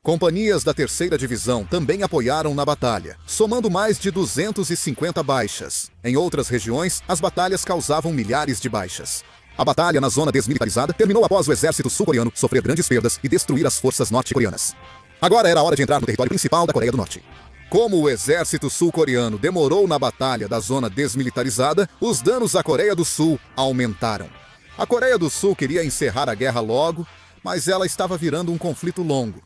Companhias da Terceira Divisão também apoiaram na batalha, somando mais de 250 baixas. Em outras regiões, as batalhas causavam milhares de baixas. A batalha na zona desmilitarizada terminou após o exército sul-coreano sofrer grandes perdas e destruir as forças norte-coreanas. Agora era a hora de entrar no território principal da Coreia do Norte. Como o exército sul-coreano demorou na batalha da zona desmilitarizada, os danos à Coreia do Sul aumentaram. A Coreia do Sul queria encerrar a guerra logo, mas ela estava virando um conflito longo.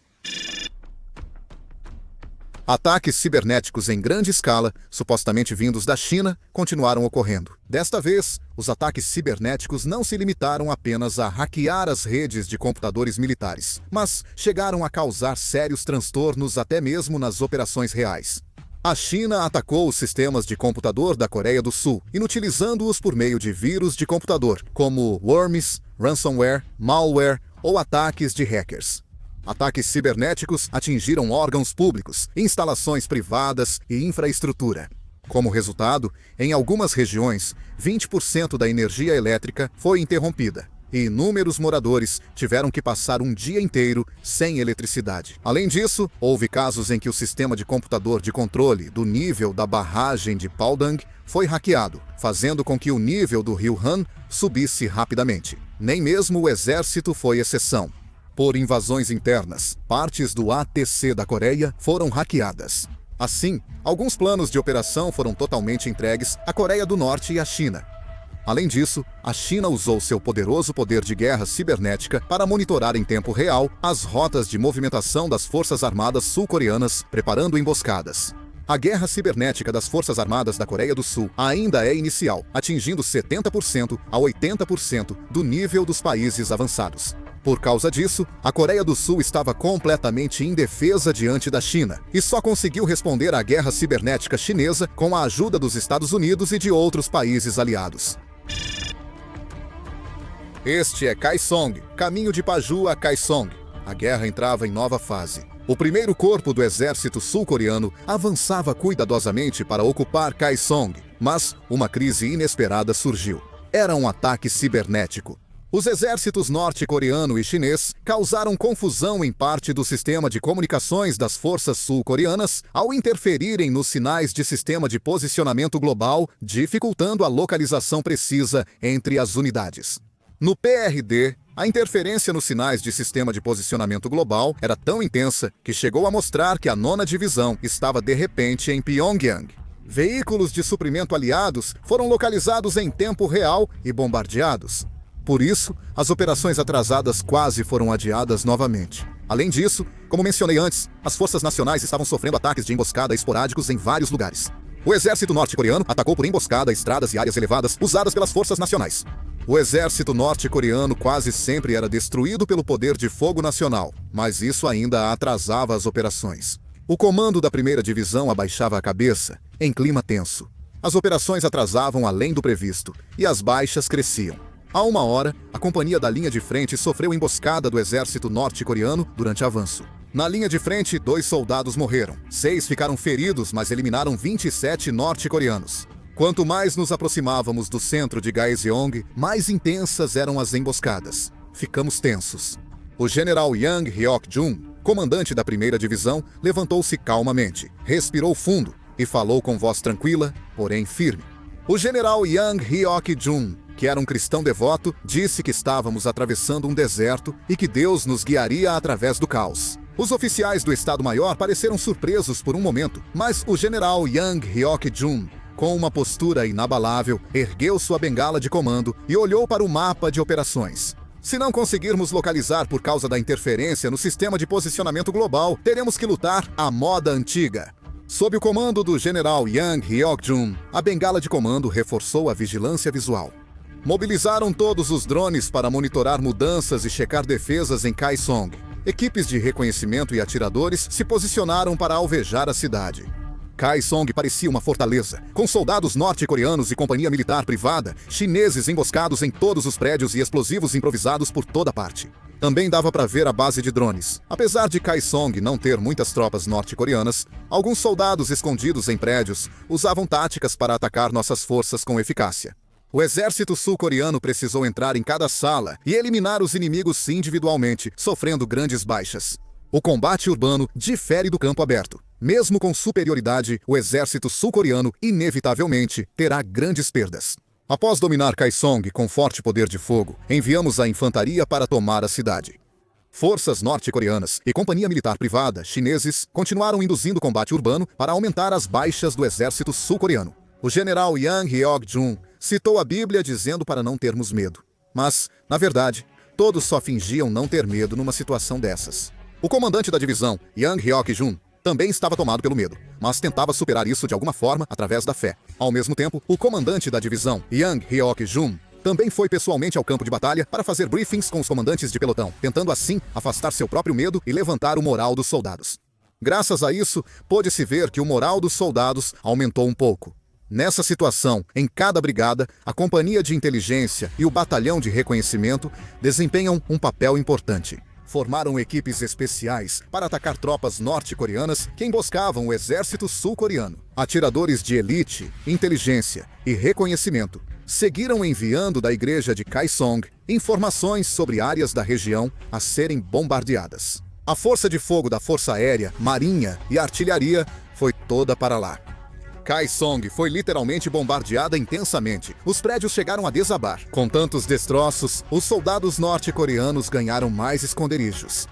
Ataques cibernéticos em grande escala, supostamente vindos da China, continuaram ocorrendo. Desta vez, os ataques cibernéticos não se limitaram apenas a hackear as redes de computadores militares, mas chegaram a causar sérios transtornos até mesmo nas operações reais. A China atacou os sistemas de computador da Coreia do Sul, inutilizando-os por meio de vírus de computador, como worms, ransomware, malware ou ataques de hackers. Ataques cibernéticos atingiram órgãos públicos, instalações privadas e infraestrutura. Como resultado, em algumas regiões, 20% da energia elétrica foi interrompida e inúmeros moradores tiveram que passar um dia inteiro sem eletricidade. Além disso, houve casos em que o sistema de computador de controle do nível da barragem de Paodang foi hackeado, fazendo com que o nível do rio Han subisse rapidamente. Nem mesmo o exército foi exceção. Por invasões internas, partes do ATC da Coreia foram hackeadas. Assim, alguns planos de operação foram totalmente entregues à Coreia do Norte e à China. Além disso, a China usou seu poderoso poder de guerra cibernética para monitorar em tempo real as rotas de movimentação das Forças Armadas sul-coreanas, preparando emboscadas. A guerra cibernética das Forças Armadas da Coreia do Sul ainda é inicial, atingindo 70% a 80% do nível dos países avançados. Por causa disso, a Coreia do Sul estava completamente indefesa diante da China e só conseguiu responder à guerra cibernética chinesa com a ajuda dos Estados Unidos e de outros países aliados. Este é Kaesong, caminho de Paju a Kaesong. A guerra entrava em nova fase. O primeiro corpo do exército sul-coreano avançava cuidadosamente para ocupar Kaesong, mas uma crise inesperada surgiu. Era um ataque cibernético. Os exércitos norte-coreano e chinês causaram confusão em parte do sistema de comunicações das forças sul-coreanas ao interferirem nos sinais de sistema de posicionamento global, dificultando a localização precisa entre as unidades. No PRD, a interferência nos sinais de sistema de posicionamento global era tão intensa que chegou a mostrar que a 9ª Divisão estava de repente em Pyongyang. Veículos de suprimento aliados foram localizados em tempo real e bombardeados. Por isso, as operações atrasadas quase foram adiadas novamente. Além disso, como mencionei antes, as forças nacionais estavam sofrendo ataques de emboscada esporádicos em vários lugares. O exército norte-coreano atacou por emboscada estradas e áreas elevadas usadas pelas forças nacionais. O exército norte-coreano quase sempre era destruído pelo poder de fogo nacional, mas isso ainda atrasava as operações. O comando da 1ª Divisão abaixava a cabeça, em clima tenso. As operações atrasavam além do previsto, e as baixas cresciam. A uma hora, a companhia da linha de frente sofreu emboscada do exército norte-coreano durante avanço. Na linha de frente, 2 soldados morreram. 6 ficaram feridos, mas eliminaram 27 norte-coreanos. Quanto mais nos aproximávamos do centro de Gaeseong, mais intensas eram as emboscadas. Ficamos tensos. O general Yang Hyok-jun, comandante da 1ª Divisão, levantou-se calmamente, respirou fundo e falou com voz tranquila, porém firme. O general Yang Hyok-jun, que era um cristão devoto, disse que estávamos atravessando um deserto e que Deus nos guiaria através do caos. Os oficiais do Estado-Maior pareceram surpresos por um momento, mas o general Yang Hyok-jun, com uma postura inabalável, ergueu sua bengala de comando e olhou para o mapa de operações. Se não conseguirmos localizar por causa da interferência no sistema de posicionamento global, teremos que lutar à moda antiga. Sob o comando do general Yang Hyok-jun, a bengala de comando reforçou a vigilância visual. Mobilizaram todos os drones para monitorar mudanças e checar defesas em Kaesong. Equipes de reconhecimento e atiradores se posicionaram para alvejar a cidade. Kaesong parecia uma fortaleza, com soldados norte-coreanos e companhia militar privada, chineses emboscados em todos os prédios e explosivos improvisados por toda parte. Também dava para ver a base de drones. Apesar de Kaesong não ter muitas tropas norte-coreanas, alguns soldados escondidos em prédios usavam táticas para atacar nossas forças com eficácia. O exército sul-coreano precisou entrar em cada sala e eliminar os inimigos individualmente, sofrendo grandes baixas. O combate urbano difere do campo aberto. Mesmo com superioridade, o exército sul-coreano inevitavelmente terá grandes perdas. Após dominar Kaesong com forte poder de fogo, enviamos a infantaria para tomar a cidade. Forças norte-coreanas e companhia militar privada chineses continuaram induzindo o combate urbano para aumentar as baixas do exército sul-coreano. O general Yang Hyok-jun citou a Bíblia dizendo para não termos medo. Mas, na verdade, todos só fingiam não ter medo numa situação dessas. O comandante da divisão, Yang Hyok-jun, também estava tomado pelo medo, mas tentava superar isso de alguma forma através da fé. Ao mesmo tempo, o comandante da divisão, Yang Hyok-jun, também foi pessoalmente ao campo de batalha para fazer briefings com os comandantes de pelotão, tentando assim afastar seu próprio medo e levantar o moral dos soldados. Graças a isso, pôde-se ver que o moral dos soldados aumentou um pouco. Nessa situação, em cada brigada, a companhia de inteligência e o batalhão de reconhecimento desempenham um papel importante. Formaram equipes especiais para atacar tropas norte-coreanas que emboscavam o exército sul-coreano. Atiradores de elite, inteligência e reconhecimento seguiram enviando da igreja de Kaesong informações sobre áreas da região a serem bombardeadas. A força de fogo da Força Aérea, Marinha e Artilharia foi toda para lá. Kaesong foi literalmente bombardeada intensamente. Os prédios chegaram a desabar. Com tantos destroços, os soldados norte-coreanos ganharam mais esconderijos.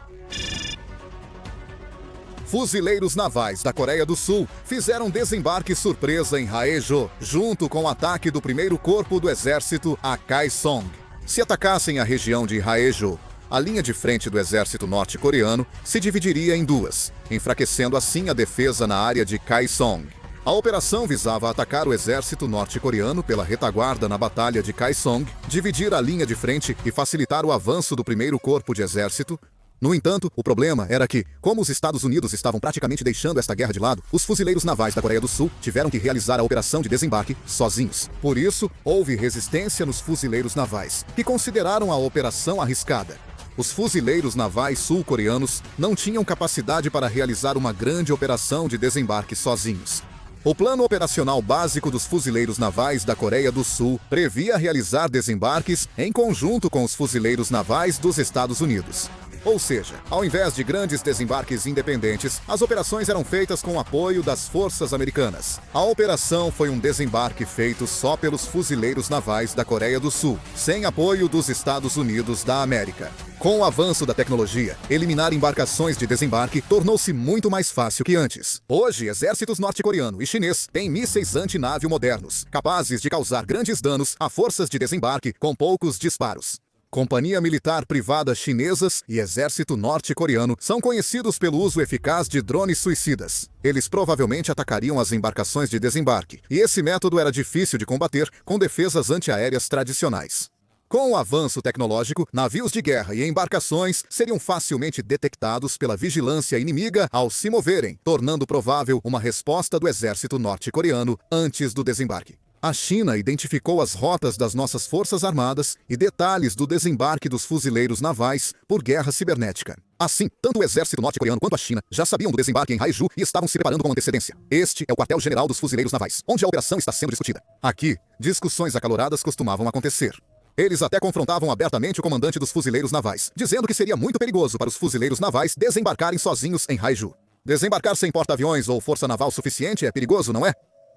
Fuzileiros navais da Coreia do Sul fizeram desembarque surpresa em Haejo, junto com o ataque do primeiro corpo do exército a Kaesong. Se atacassem a região de Haejo, a linha de frente do exército norte-coreano se dividiria em duas, enfraquecendo assim a defesa na área de Kaesong. A operação visava atacar o exército norte-coreano pela retaguarda na Batalha de Kaesong, dividir a linha de frente e facilitar o avanço do primeiro corpo de exército. No entanto, o problema era que, como os Estados Unidos estavam praticamente deixando esta guerra de lado, os fuzileiros navais da Coreia do Sul tiveram que realizar a operação de desembarque sozinhos. Por isso, houve resistência nos fuzileiros navais, que consideraram a operação arriscada. Os fuzileiros navais sul-coreanos não tinham capacidade para realizar uma grande operação de desembarque sozinhos. O plano operacional básico dos fuzileiros navais da Coreia do Sul previa realizar desembarques em conjunto com os fuzileiros navais dos Estados Unidos. Ou seja, ao invés de grandes desembarques independentes, as operações eram feitas com o apoio das forças americanas. A operação foi um desembarque feito só pelos fuzileiros navais da Coreia do Sul, sem apoio dos Estados Unidos da América. Com o avanço da tecnologia, eliminar embarcações de desembarque tornou-se muito mais fácil que antes. Hoje, exércitos norte-coreano e chinês têm mísseis antinávio modernos, capazes de causar grandes danos a forças de desembarque com poucos disparos. Companhia militar privada chinesas e exército norte-coreano são conhecidos pelo uso eficaz de drones suicidas. Eles provavelmente atacariam as embarcações de desembarque, e esse método era difícil de combater com defesas antiaéreas tradicionais. Com o avanço tecnológico, navios de guerra e embarcações seriam facilmente detectados pela vigilância inimiga ao se moverem, tornando provável uma resposta do exército norte-coreano antes do desembarque. A China identificou as rotas das nossas forças armadas e detalhes do desembarque dos fuzileiros navais por guerra cibernética. Assim, tanto o exército norte-coreano quanto a China já sabiam do desembarque em Haeju e estavam se preparando com antecedência. Este é o quartel-general dos fuzileiros navais, onde a operação está sendo discutida. Aqui, discussões acaloradas costumavam acontecer. Eles até confrontavam abertamente o comandante dos fuzileiros navais, dizendo que seria muito perigoso para os fuzileiros navais desembarcarem sozinhos em Haeju. Desembarcar sem porta-aviões ou força naval suficiente é perigoso, não é?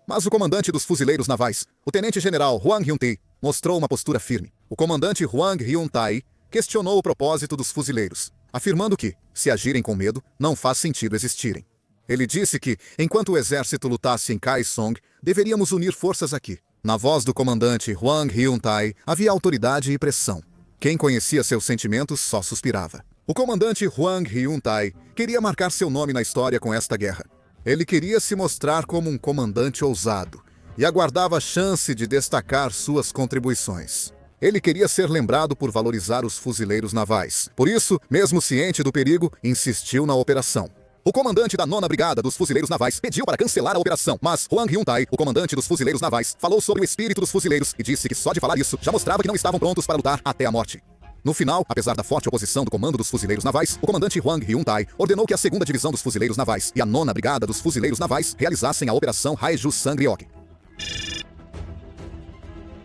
Mas o comandante dos fuzileiros navais, o tenente-general Hwang Hyun-tae, mostrou uma postura firme. O comandante Hwang Hyun-tae questionou o propósito dos fuzileiros, afirmando que, se agirem com medo, não faz sentido existirem. Ele disse que, enquanto o exército lutasse em Kaesong, deveríamos unir forças aqui. Na voz do comandante Hwang Hyun-tae havia autoridade e pressão. Quem conhecia seus sentimentos só suspirava. O comandante Hwang Hyun-tae queria marcar seu nome na história com esta guerra. Ele queria se mostrar como um comandante ousado e aguardava a chance de destacar suas contribuições. Ele queria ser lembrado por valorizar os fuzileiros navais. Por isso, mesmo ciente do perigo, insistiu na operação. O comandante da 9ª Brigada dos Fuzileiros Navais pediu para cancelar a operação, mas Hwang Hyun-tae, o comandante dos Fuzileiros Navais, falou sobre o espírito dos fuzileiros e disse que só de falar isso já mostrava que não estavam prontos para lutar até a morte. No final, apesar da forte oposição do comando dos fuzileiros navais, o comandante Hwang Hyun-tae ordenou que a 2ª Divisão dos Fuzileiros Navais e a 9ª Brigada dos Fuzileiros Navais realizassem a Operação Haeju Sangryok.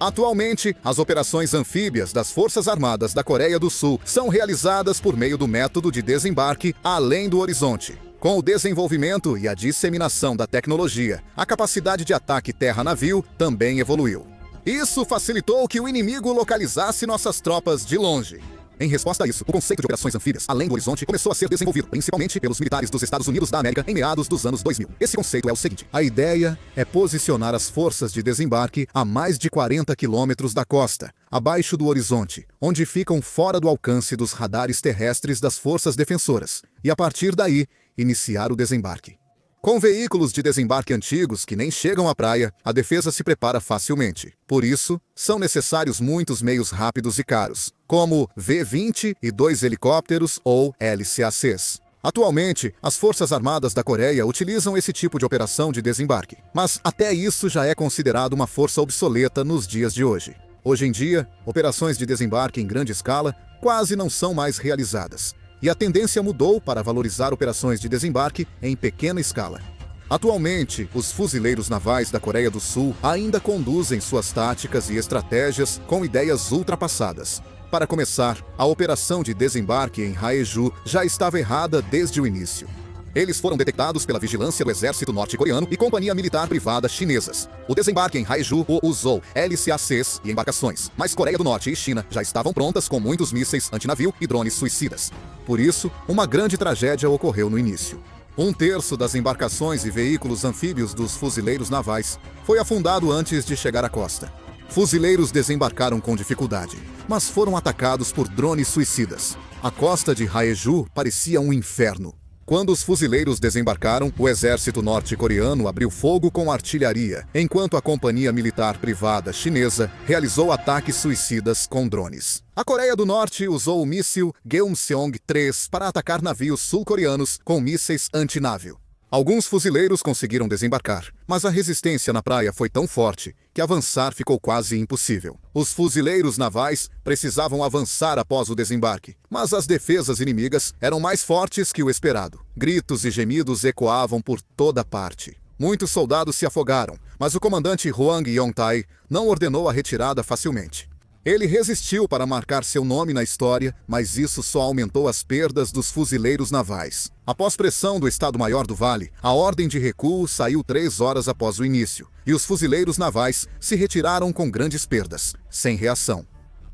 Atualmente, as operações anfíbias das Forças Armadas da Coreia do Sul são realizadas por meio do método de desembarque além do horizonte. Com o desenvolvimento e a disseminação da tecnologia, a capacidade de ataque terra-navio também evoluiu. Isso facilitou que o inimigo localizasse nossas tropas de longe. Em resposta a isso, o conceito de operações anfíbias além do horizonte começou a ser desenvolvido, principalmente pelos militares dos Estados Unidos da América em meados dos anos 2000. Esse conceito é o seguinte: a ideia é posicionar as forças de desembarque a mais de 40 quilômetros da costa, abaixo do horizonte, onde ficam fora do alcance dos radares terrestres das forças defensoras, e a partir daí, iniciar o desembarque. Com veículos de desembarque antigos que nem chegam à praia, a defesa se prepara facilmente. Por isso, são necessários muitos meios rápidos e caros, como V-20 e 2 helicópteros ou LCACs. Atualmente, as Forças Armadas da Coreia utilizam esse tipo de operação de desembarque, mas até isso já é considerado uma força obsoleta nos dias de hoje. Hoje em dia, operações de desembarque em grande escala quase não são mais realizadas. E a tendência mudou para valorizar operações de desembarque em pequena escala. Atualmente, os fuzileiros navais da Coreia do Sul ainda conduzem suas táticas e estratégias com ideias ultrapassadas. Para começar, a operação de desembarque em Haeju já estava errada desde o início. Eles foram detectados pela vigilância do exército norte-coreano e companhia militar privada chinesas. O desembarque em Haeju usou LCACs e embarcações, mas Coreia do Norte e China já estavam prontas com muitos mísseis antinavio e drones suicidas. Por isso, uma grande tragédia ocorreu no início. 1/3 das embarcações e veículos anfíbios dos fuzileiros navais foi afundado antes de chegar à costa. Fuzileiros desembarcaram com dificuldade, mas foram atacados por drones suicidas. A costa de Haeju parecia um inferno. Quando os fuzileiros desembarcaram, o exército norte-coreano abriu fogo com artilharia, enquanto a companhia militar privada chinesa realizou ataques suicidas com drones. A Coreia do Norte usou o míssil Gyeongseong-3 para atacar navios sul-coreanos com mísseis antinávio. Alguns fuzileiros conseguiram desembarcar, mas a resistência na praia foi tão forte que avançar ficou quase impossível. Os fuzileiros navais precisavam avançar após o desembarque, mas as defesas inimigas eram mais fortes que o esperado. Gritos e gemidos ecoavam por toda parte. Muitos soldados se afogaram, mas o comandante Hwang Yong-tae não ordenou a retirada facilmente. Ele resistiu para marcar seu nome na história, mas isso só aumentou as perdas dos fuzileiros navais. Após pressão do Estado-Maior do Vale, a ordem de recuo saiu 3 horas após o início, e os fuzileiros navais se retiraram com grandes perdas, sem reação.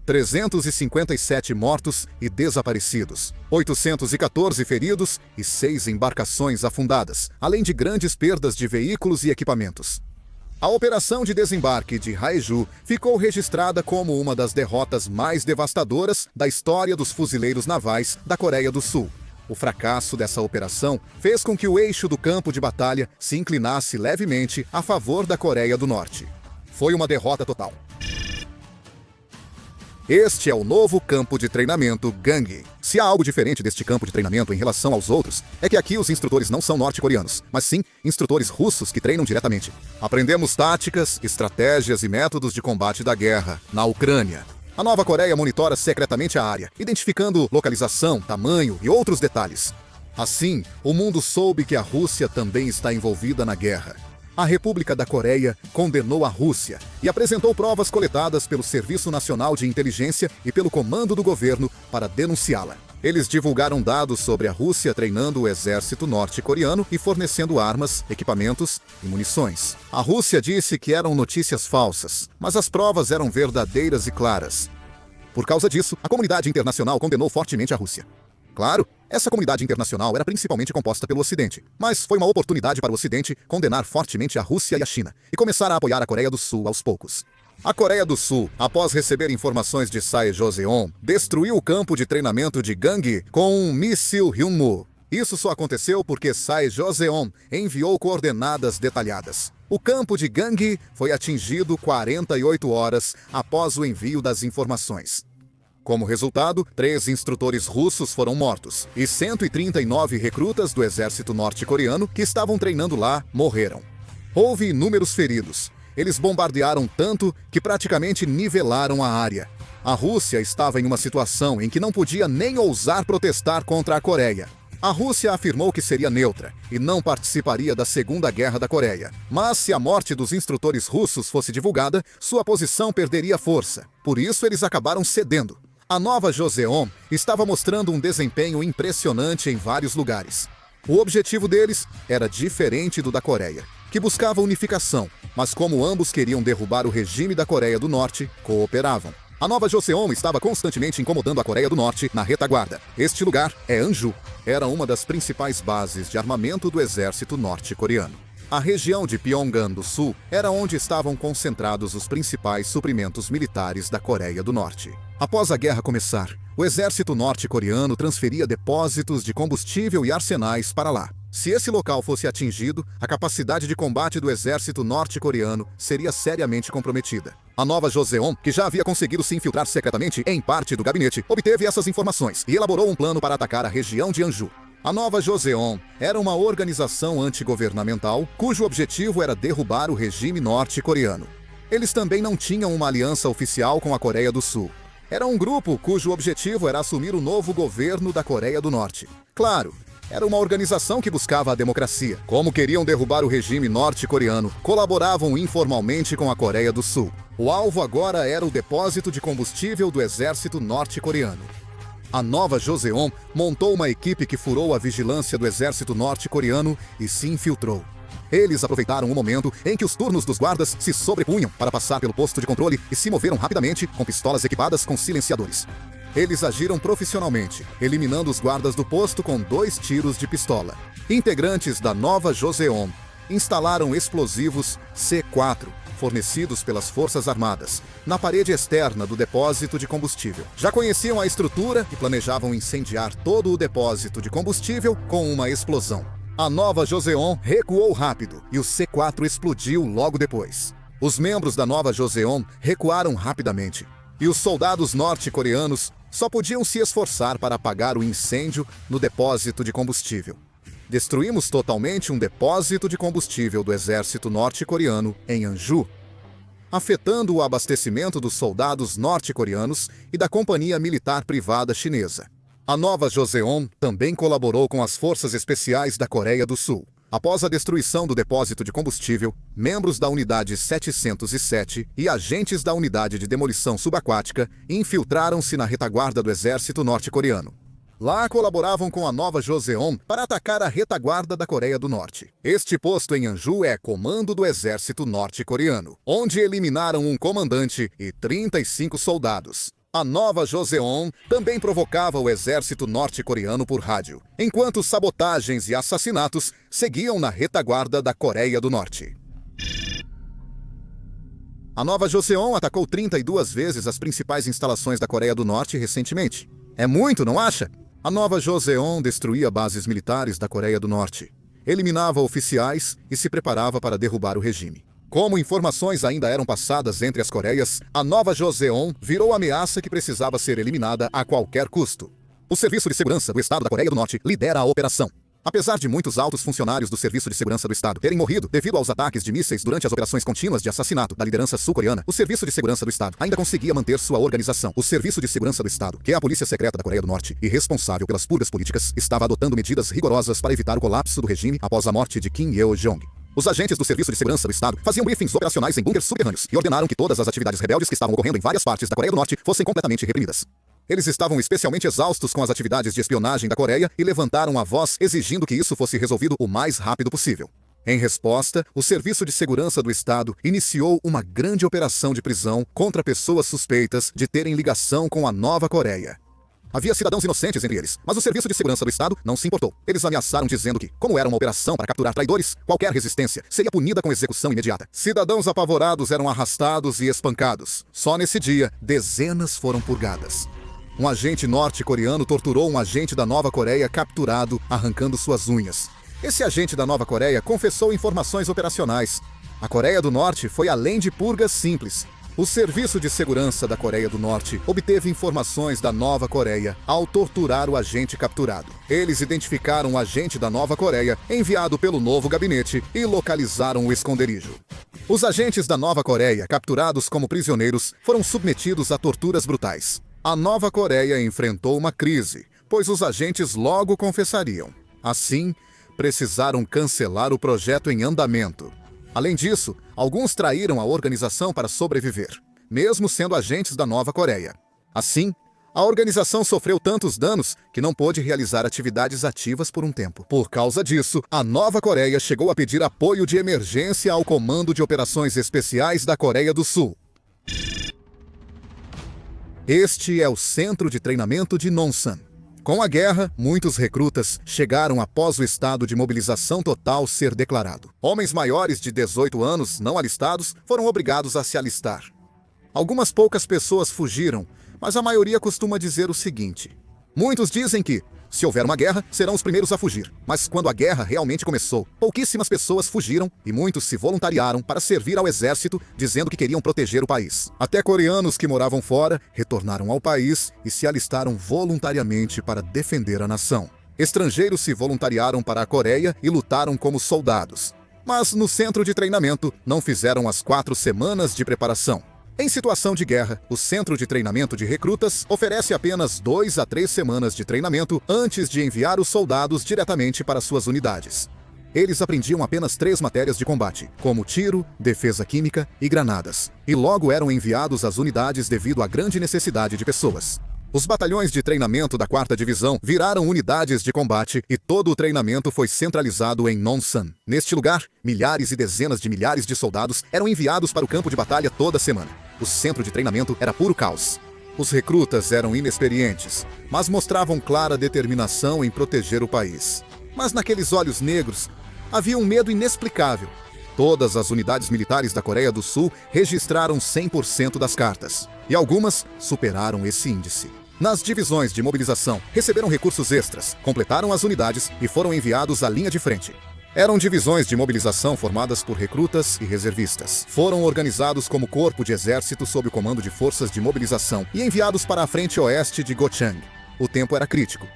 357 mortos e desaparecidos, 814 feridos e 6 embarcações afundadas, além de grandes perdas de veículos e equipamentos. A operação de desembarque de Haeju ficou registrada como uma das derrotas mais devastadoras da história dos fuzileiros navais da Coreia do Sul. O fracasso dessa operação fez com que o eixo do campo de batalha se inclinasse levemente a favor da Coreia do Norte. Foi uma derrota total. Este é o novo campo de treinamento Gangue. Se há algo diferente deste campo de treinamento em relação aos outros, é que aqui os instrutores não são norte-coreanos, mas sim instrutores russos que treinam diretamente. Aprendemos táticas, estratégias e métodos de combate da guerra na Ucrânia. A Nova Coreia monitora secretamente a área, identificando localização, tamanho e outros detalhes. Assim, o mundo soube que a Rússia também está envolvida na guerra. A República da Coreia condenou a Rússia e apresentou provas coletadas pelo Serviço Nacional de Inteligência e pelo comando do governo para denunciá-la. Eles divulgaram dados sobre a Rússia treinando o exército norte-coreano e fornecendo armas, equipamentos e munições. A Rússia disse que eram notícias falsas, mas as provas eram verdadeiras e claras. Por causa disso, a comunidade internacional condenou fortemente a Rússia. Claro, essa comunidade internacional era principalmente composta pelo Ocidente, mas foi uma oportunidade para o Ocidente condenar fortemente a Rússia e a China e começar a apoiar a Coreia do Sul aos poucos. A Coreia do Sul, após receber informações de Sae Joseon, destruiu o campo de treinamento de Gangue com um míssil Hyunmoo. Isso só aconteceu porque Sae Joseon enviou coordenadas detalhadas. O campo de Gangue foi atingido 48 horas após o envio das informações. Como resultado, 3 instrutores russos foram mortos e 139 recrutas do exército norte-coreano que estavam treinando lá morreram. Houve inúmeros feridos. Eles bombardearam tanto que praticamente nivelaram a área. A Rússia estava em uma situação em que não podia nem ousar protestar contra a Coreia. A Rússia afirmou que seria neutra e não participaria da Segunda Guerra da Coreia. Mas se a morte dos instrutores russos fosse divulgada, sua posição perderia força. Por isso eles acabaram cedendo. A nova Joseon estava mostrando um desempenho impressionante em vários lugares. O objetivo deles era diferente do da Coreia, que buscava unificação, mas como ambos queriam derrubar o regime da Coreia do Norte, cooperavam. A nova Joseon estava constantemente incomodando a Coreia do Norte na retaguarda. Este lugar é Anju. Era uma das principais bases de armamento do exército norte-coreano. A região de Pyongan do Sul era onde estavam concentrados os principais suprimentos militares da Coreia do Norte. Após a guerra começar, o exército norte-coreano transferia depósitos de combustível e arsenais para lá. Se esse local fosse atingido, a capacidade de combate do exército norte-coreano seria seriamente comprometida. A nova Joseon, que já havia conseguido se infiltrar secretamente em parte do gabinete, obteve essas informações e elaborou um plano para atacar a região de Anju. A nova Joseon era uma organização antigovernamental cujo objetivo era derrubar o regime norte-coreano. Eles também não tinham uma aliança oficial com a Coreia do Sul. Era um grupo cujo objetivo era assumir o novo governo da Coreia do Norte. Claro, era uma organização que buscava a democracia. Como queriam derrubar o regime norte-coreano, colaboravam informalmente com a Coreia do Sul. O alvo agora era o depósito de combustível do exército norte-coreano. A nova Joseon montou uma equipe que furou a vigilância do exército norte-coreano e se infiltrou. Eles aproveitaram o momento em que os turnos dos guardas se sobrepunham para passar pelo posto de controle e se moveram rapidamente com pistolas equipadas com silenciadores. Eles agiram profissionalmente, eliminando os guardas do posto com 2 tiros de pistola. Integrantes da nova Joseon instalaram explosivos C4, fornecidos pelas Forças Armadas, na parede externa do depósito de combustível. Já conheciam a estrutura e planejavam incendiar todo o depósito de combustível com uma explosão. A nova Joseon recuou rápido e o C4 explodiu logo depois. Os membros da nova Joseon recuaram rapidamente e os soldados norte-coreanos só podiam se esforçar para apagar o incêndio no depósito de combustível. Destruímos totalmente um depósito de combustível do exército norte-coreano em Anju, afetando o abastecimento dos soldados norte-coreanos e da companhia militar privada chinesa. A nova Joseon também colaborou com as forças especiais da Coreia do Sul. Após a destruição do depósito de combustível, membros da Unidade 707 e agentes da Unidade de Demolição Subaquática infiltraram-se na retaguarda do exército norte-coreano. Lá colaboravam com a nova Joseon para atacar a retaguarda da Coreia do Norte. Este posto em Anju é comando do exército norte-coreano, onde eliminaram um comandante e 35 soldados. A nova Joseon também provocava o exército norte-coreano por rádio, enquanto sabotagens e assassinatos seguiam na retaguarda da Coreia do Norte. A nova Joseon atacou 32 vezes as principais instalações da Coreia do Norte recentemente. É muito, não acha? A nova Joseon destruía bases militares da Coreia do Norte, eliminava oficiais e se preparava para derrubar o regime. Como informações ainda eram passadas entre as Coreias, a nova Joseon virou ameaça que precisava ser eliminada a qualquer custo. O Serviço de Segurança do Estado da Coreia do Norte lidera a operação. Apesar de muitos altos funcionários do Serviço de Segurança do Estado terem morrido devido aos ataques de mísseis durante as operações contínuas de assassinato da liderança sul-coreana, o Serviço de Segurança do Estado ainda conseguia manter sua organização. O Serviço de Segurança do Estado, que é a polícia secreta da Coreia do Norte e responsável pelas purgas políticas, estava adotando medidas rigorosas para evitar o colapso do regime após a morte de Kim Yo-jong. Os agentes do Serviço de Segurança do Estado faziam briefings operacionais em bunkers subterrâneos e ordenaram que todas as atividades rebeldes que estavam ocorrendo em várias partes da Coreia do Norte fossem completamente reprimidas. Eles estavam especialmente exaustos com as atividades de espionagem da Coreia e levantaram a voz exigindo que isso fosse resolvido o mais rápido possível. Em resposta, o Serviço de Segurança do Estado iniciou uma grande operação de prisão contra pessoas suspeitas de terem ligação com a Nova Coreia. Havia cidadãos inocentes entre eles, mas o Serviço de Segurança do Estado não se importou. Eles ameaçaram dizendo que, como era uma operação para capturar traidores, qualquer resistência seria punida com execução imediata. Cidadãos apavorados eram arrastados e espancados. Só nesse dia, dezenas foram purgadas. Um agente norte-coreano torturou um agente da Nova Coreia capturado, arrancando suas unhas. Esse agente da Nova Coreia confessou informações operacionais. A Coreia do Norte foi além de purgas simples. O Serviço de Segurança da Coreia do Norte obteve informações da Nova Coreia ao torturar o agente capturado. Eles identificaram o agente da Nova Coreia enviado pelo novo gabinete e localizaram o esconderijo. Os agentes da Nova Coreia, capturados como prisioneiros, foram submetidos a torturas brutais. A Nova Coreia enfrentou uma crise, pois os agentes logo confessariam. Assim, precisaram cancelar o projeto em andamento. Além disso, alguns traíram a organização para sobreviver, mesmo sendo agentes da Nova Coreia. Assim, a organização sofreu tantos danos que não pôde realizar atividades ativas por um tempo. Por causa disso, a Nova Coreia chegou a pedir apoio de emergência ao Comando de Operações Especiais da Coreia do Sul. Este é o centro de treinamento de Nonsan. Com a guerra, muitos recrutas chegaram após o estado de mobilização total ser declarado. Homens maiores de 18 anos não alistados foram obrigados a se alistar. Algumas poucas pessoas fugiram, mas a maioria costuma dizer o seguinte: muitos dizem que, se houver uma guerra, serão os primeiros a fugir. Mas quando a guerra realmente começou, pouquíssimas pessoas fugiram e muitos se voluntariaram para servir ao exército, dizendo que queriam proteger o país. Até coreanos que moravam fora retornaram ao país e se alistaram voluntariamente para defender a nação. Estrangeiros se voluntariaram para a Coreia e lutaram como soldados. Mas no centro de treinamento não fizeram as 4 semanas de preparação. Em situação de guerra, o Centro de Treinamento de Recrutas oferece apenas 2 a 3 semanas de treinamento antes de enviar os soldados diretamente para suas unidades. Eles aprendiam apenas 3 matérias de combate, como tiro, defesa química e granadas, e logo eram enviados às unidades devido à grande necessidade de pessoas. Os batalhões de treinamento da 4ª Divisão viraram unidades de combate e todo o treinamento foi centralizado em Nonsan. Neste lugar, milhares e dezenas de milhares de soldados eram enviados para o campo de batalha toda semana. O centro de treinamento era puro caos. Os recrutas eram inexperientes, mas mostravam clara determinação em proteger o país. Mas naqueles olhos negros, havia um medo inexplicável. Todas as unidades militares da Coreia do Sul registraram 100% das cartas, e algumas superaram esse índice. Nas divisões de mobilização, receberam recursos extras, completaram as unidades e foram enviados à linha de frente. Eram divisões de mobilização formadas por recrutas e reservistas. Foram organizados como corpo de exército sob o comando de forças de mobilização e enviados para a frente oeste de Gochang. O tempo era crítico.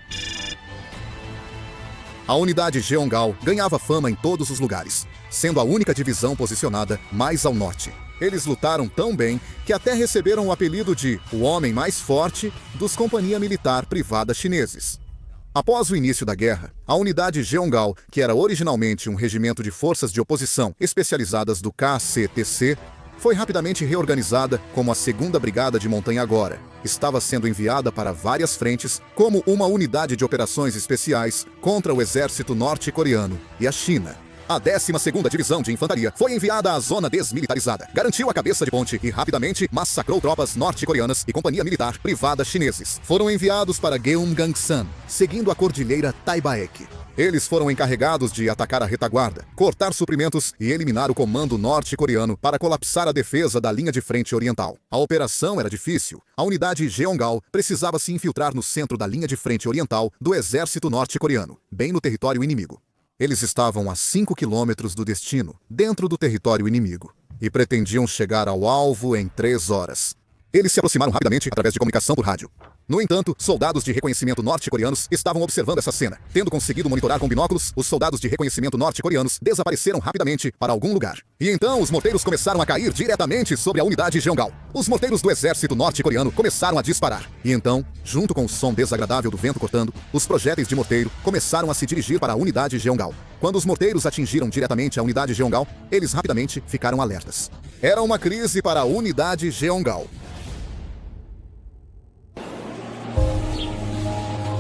A unidade Jeongal ganhava fama em todos os lugares, sendo a única divisão posicionada mais ao norte. Eles lutaram tão bem que até receberam o apelido de o homem mais forte dos Companhia Militar Privada chineses. Após o início da guerra, a unidade Jeongal, que era originalmente um regimento de forças de oposição especializadas do KCTC, foi rapidamente reorganizada como a 2ª Brigada de Montanha Agora. Estava sendo enviada para várias frentes como uma unidade de operações especiais contra o exército norte-coreano e a China. A 12ª Divisão de Infantaria foi enviada à zona desmilitarizada, garantiu a cabeça de ponte e rapidamente massacrou tropas norte-coreanas e companhia militar privada chineses. Foram enviados para Gyeonggang-san, seguindo a cordilheira Taebaek. Eles foram encarregados de atacar a retaguarda, cortar suprimentos e eliminar o comando norte-coreano para colapsar a defesa da linha de frente oriental. A operação era difícil. A unidade Jeongal precisava se infiltrar no centro da linha de frente oriental do exército norte-coreano, bem no território inimigo. Eles estavam a 5 quilômetros do destino, dentro do território inimigo, e pretendiam chegar ao alvo em 3 horas. Eles se aproximaram rapidamente através de comunicação por rádio. No entanto, soldados de reconhecimento norte-coreanos estavam observando essa cena. Tendo conseguido monitorar com binóculos, os soldados de reconhecimento norte-coreanos desapareceram rapidamente para algum lugar. E então os morteiros começaram a cair diretamente sobre a unidade Jeongal. Os morteiros do exército norte-coreano começaram a disparar. E então, junto com o som desagradável do vento cortando, os projéteis de morteiro começaram a se dirigir para a unidade Jeongal. Quando os morteiros atingiram diretamente a unidade Jeongal, eles rapidamente ficaram alertas. Era uma crise para a unidade Jeongal.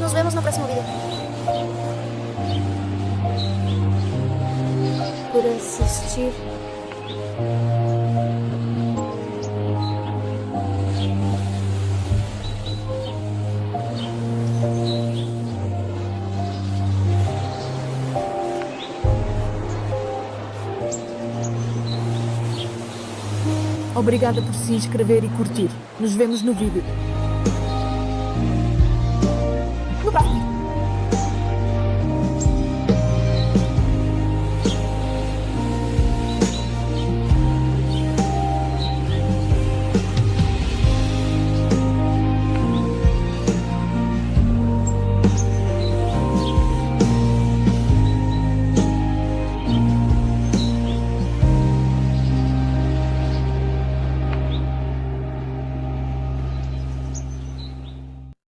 Nos vemos no próximo vídeo. Por assistir. Obrigada por se inscrever e curtir. Nos vemos no vídeo.